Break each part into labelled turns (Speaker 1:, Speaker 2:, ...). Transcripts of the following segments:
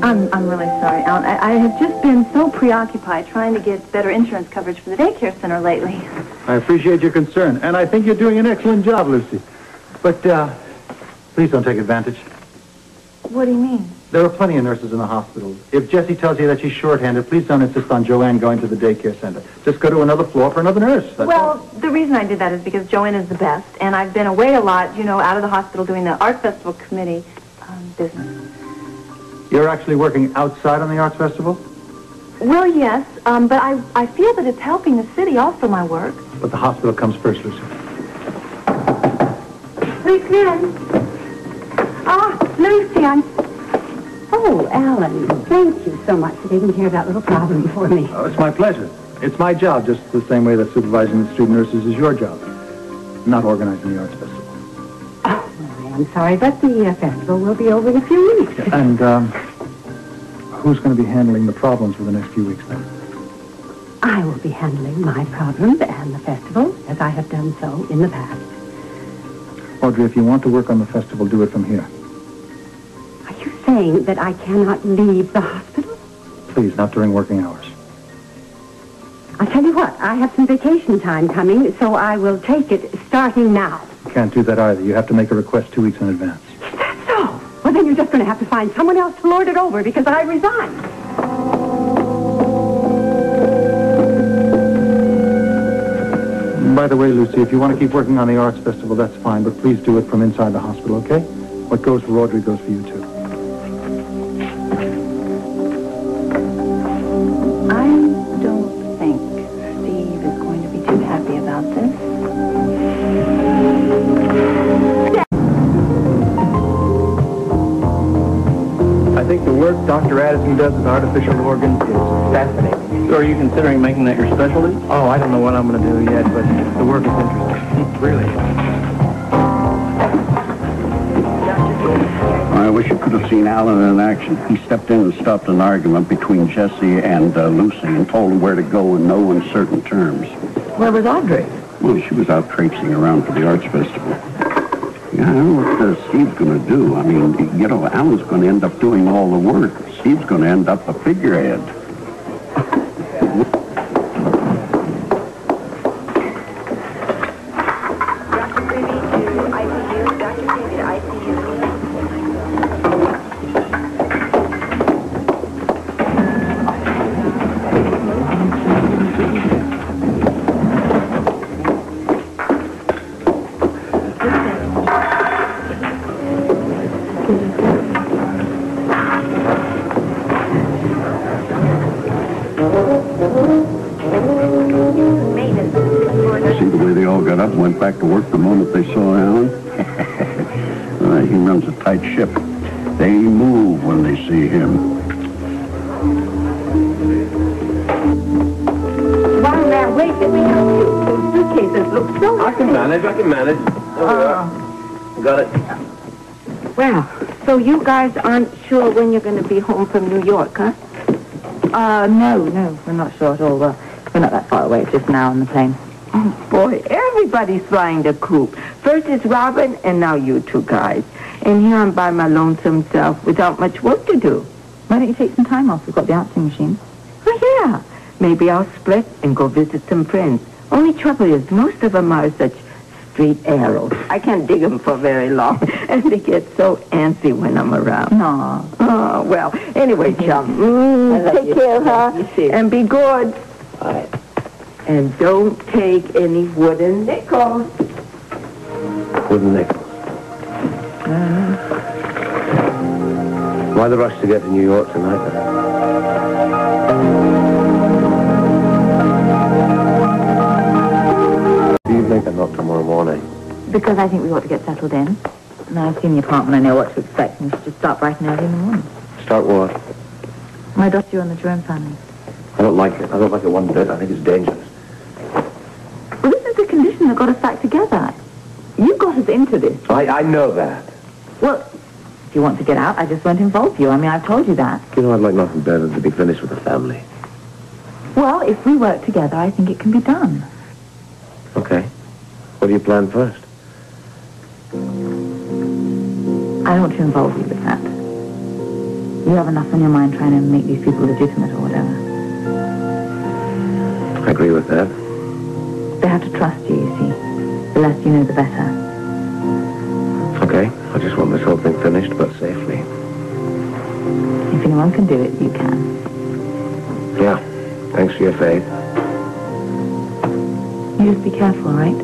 Speaker 1: I'm really sorry, Alan. I have just been so preoccupied trying to get better insurance coverage for the daycare center lately.
Speaker 2: I appreciate your concern, and I think you're doing an excellent job, Lucy. But, please don't take advantage.
Speaker 1: What do you mean?
Speaker 2: There are plenty of nurses in the hospital. If Jessie tells you that she's shorthanded, please don't insist on Joanne going to the daycare center. Just go to another floor for another nurse. That's all.
Speaker 1: The reason I did that is because Joanne is the best, and I've been away a lot, out of the hospital doing the Art Festival Committee business.
Speaker 2: You're actually working outside on the Arts Festival?
Speaker 1: Well, yes, but I feel that it's helping the city also, my work.
Speaker 2: But the hospital comes first, Lucy.
Speaker 1: Please come in. Ah, Lucy,
Speaker 3: Oh, Alan, thank you so much for taking care of that little problem for me.
Speaker 2: Oh, it's my pleasure. It's my job, just the same way that supervising the student nurses is your job. Not organizing the Arts Festival.
Speaker 3: Oh, well, I'm sorry, but the festival will be over in a few weeks.
Speaker 2: And, who's going to be handling the problems for the next few weeks, then?
Speaker 3: I will be handling my problems and the festival, as I have done so in the past.
Speaker 2: Audrey, if you want to work on the festival, do it from here.
Speaker 3: Are you saying that I cannot leave the hospital?
Speaker 2: Please, not during working hours.
Speaker 3: I'll tell you what, I have some vacation time coming, so I will take it starting now.
Speaker 2: Can't do that either. You have to make a request 2 weeks in advance.
Speaker 3: Is that so? Well, then you're just going to have to find someone else to lord it over because I resigned.
Speaker 2: By the way, Lucy, if you want to keep working on the Arts Festival, that's fine, but please do it from inside the hospital, okay? What goes for Audrey goes for you, too.
Speaker 1: I don't think Steve is going to be too happy about this.
Speaker 4: I think the work Dr. Addison does with artificial organs is fascinating.
Speaker 5: So are you considering making that your specialty?
Speaker 4: Oh, I don't know what I'm going to do yet, but the work is interesting. Really.
Speaker 6: I wish you could have seen Alan in action. He stepped in and stopped an argument between Jessie and Lucy and told them where to go in no uncertain terms.
Speaker 1: Where was Audrey?
Speaker 6: Well, she was out traipsing around for the Arts Festival. Yeah, I don't know what Steve's going to do. I mean, Alan's going to end up doing all the work. Steve's going to end up a figurehead. Went back to work the moment they saw Alan. He runs a tight ship. They move when they see him.
Speaker 3: Wow, now, wait, let me help you. Those suitcases look so
Speaker 5: I can manage. Got it.
Speaker 3: Well, so you guys aren't sure when you're going to be home from New York, huh?
Speaker 1: No, we're not sure at all. We're not that far away. It's just now on the plane.
Speaker 7: Oh, boy, everybody's flying the coop. First it's Robin, and now you two guys. And here I'm by my lonesome self without much work to do.
Speaker 1: Why don't you take some time off? We've got the answering machine.
Speaker 7: Oh, yeah. Maybe I'll split and go visit some friends. Only trouble is, most of them are such street arrows. I can't dig them for very long. And they get so antsy when I'm around.
Speaker 1: No.
Speaker 7: Oh, well, anyway, chum, take care, huh? And be good.
Speaker 1: All right.
Speaker 7: And don't take any wooden nickels.
Speaker 5: Wooden nickels. Why the rush to get to New York tonight, then? Do you think I'm not tomorrow morning?
Speaker 1: Because I think we ought to get settled in. Now I've seen the apartment, I know what to expect, and we should just start bright and early in the morning.
Speaker 5: Start what?
Speaker 1: My daughter on the Jerome family.
Speaker 5: I don't like it. I don't like it one bit. I think it's dangerous.
Speaker 1: Well, this is the condition that got us back together. You got us into this.
Speaker 5: I know that.
Speaker 1: Well, if you want to get out, I just won't involve you. I mean, I've told you that.
Speaker 5: You know, I'd like nothing better than to be finished with the family.
Speaker 1: Well, if we work together, I think it can be done.
Speaker 5: Okay. What do you plan first?
Speaker 1: I don't want to involve you with that. You have enough on your mind trying to make these people legitimate or whatever.
Speaker 5: I agree with that.
Speaker 1: They have to trust you, you see. The less you know, the better.
Speaker 5: Okay, I just want this whole thing finished, but safely.
Speaker 1: If anyone can do it, you can.
Speaker 5: Yeah, thanks for your faith.
Speaker 1: You just be careful, all right?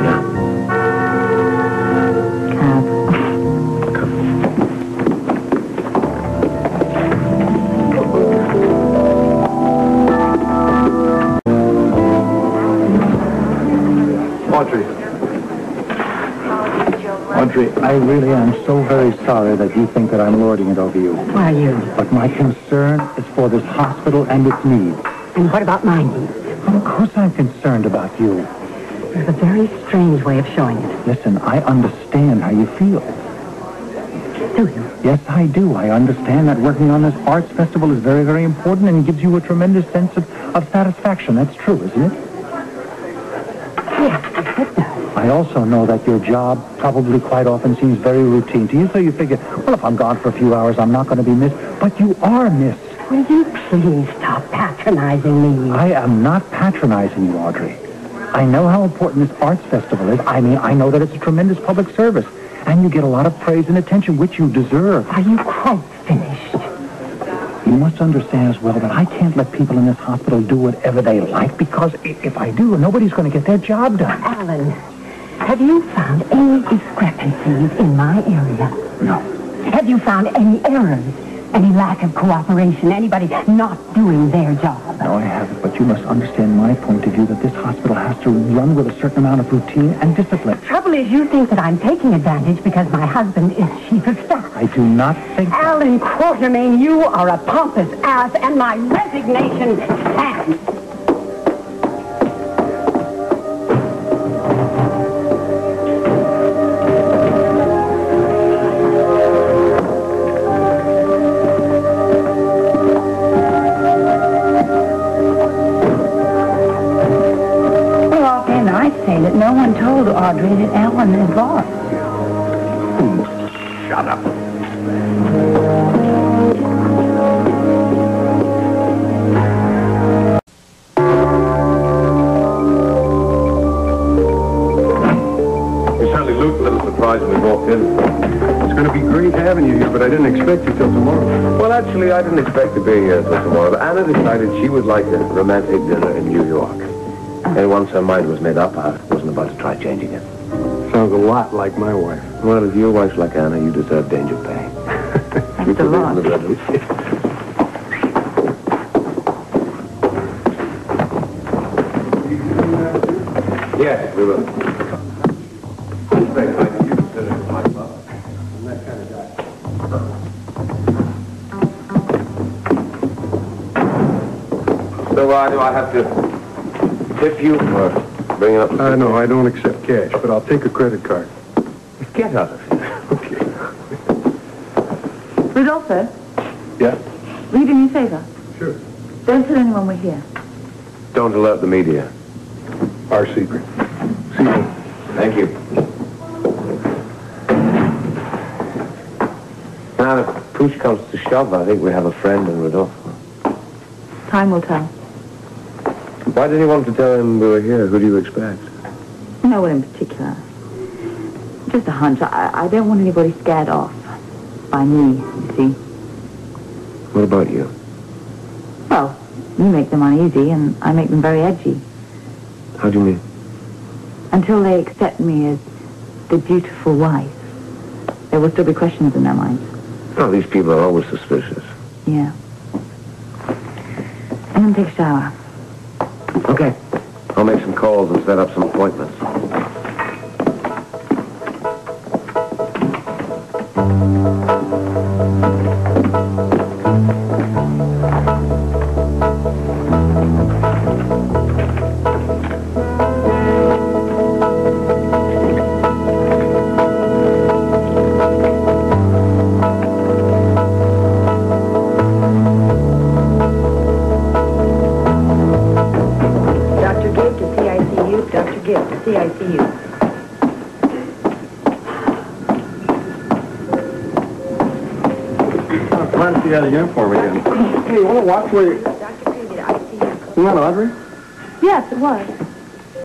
Speaker 5: Yeah.
Speaker 1: Cab.
Speaker 2: Audrey, I really am so very sorry that you think that I'm lording it over you.
Speaker 3: Why are you?
Speaker 2: But my concern is for this hospital and its needs.
Speaker 3: And what about my needs?
Speaker 2: Of course I'm concerned about you.
Speaker 3: There's a very strange way of showing it.
Speaker 2: Listen, I understand how you feel.
Speaker 3: Do you?
Speaker 2: Yes, I do. I understand that working on this arts festival is very, very important and gives you a tremendous sense of satisfaction. That's true, isn't it?
Speaker 3: Yes, it does.
Speaker 2: I also know that your job probably quite often seems very routine to you, so you figure, well, if I'm gone for a few hours, I'm not going to be missed. But you are missed.
Speaker 3: Will you please stop patronizing me?
Speaker 2: I am not patronizing you, Audrey. I know how important this arts festival is. I mean, I know that it's a tremendous public service. And you get a lot of praise and attention, which you deserve.
Speaker 3: Are you quite finished?
Speaker 2: You must understand as well that I can't let people in this hospital do whatever they like, because if I do, nobody's going to get their job done.
Speaker 3: Alan, have you found any discrepancies in my area?
Speaker 2: No.
Speaker 3: Have you found any errors? Any lack of cooperation? Anybody not doing their job?
Speaker 2: No, I haven't, but you must understand my point of view that this hospital has to run with a certain amount of routine and discipline.
Speaker 3: Trouble is, you think that I'm taking advantage because my husband is chief of staff.
Speaker 2: I do not think...
Speaker 3: Alan Quartermaine, you are a pompous ass, and my resignation stands.
Speaker 1: That no one told Audrey that Alan is lost.
Speaker 6: Shut up.
Speaker 4: You certainly looked a little surprised when we walked in. It's going to be great having you here, but I didn't expect you till tomorrow.
Speaker 5: Well, actually, I didn't expect to be here until tomorrow, but Anna decided she would like a romantic dinner in New York. And once her mind was made up, I wasn't about to try changing it.
Speaker 4: Sounds a lot like my wife.
Speaker 5: Well, if your wife's like Anna, you deserve danger pay.
Speaker 1: Thanks a lot.
Speaker 5: Yes, we will. So do I have to tip you for bringing up the...
Speaker 4: No, I don't accept cash, but I'll take a credit card.
Speaker 5: Get out of here.
Speaker 4: Okay.
Speaker 1: Rudolpho,
Speaker 4: Yeah?
Speaker 1: will you do me a favor?
Speaker 4: Sure.
Speaker 1: Don't tell anyone we're here.
Speaker 5: Don't alert the media.
Speaker 4: Our secret. See you.
Speaker 5: Thank you. Now, if push comes to shove, I think we have a friend in Rudolpho.
Speaker 1: Time will tell.
Speaker 5: Why did you want to tell him we were here? Who do you expect?
Speaker 1: No one in particular. Just a hunch. I don't want anybody scared off by me, you see.
Speaker 5: What about you?
Speaker 1: Well, you make them uneasy, and I make them very edgy.
Speaker 5: How do you mean?
Speaker 1: Until they accept me as the dutiful wife, there will still be questions in their minds.
Speaker 5: Oh, these people are always suspicious.
Speaker 1: Yeah. I'm going to take a shower.
Speaker 5: Okay. I'll make some calls and set up some appointments.
Speaker 4: I'm glad to see you got a uniform again. Hey, you want to watch where you... Isn't that Audrey?
Speaker 1: Yes, it was.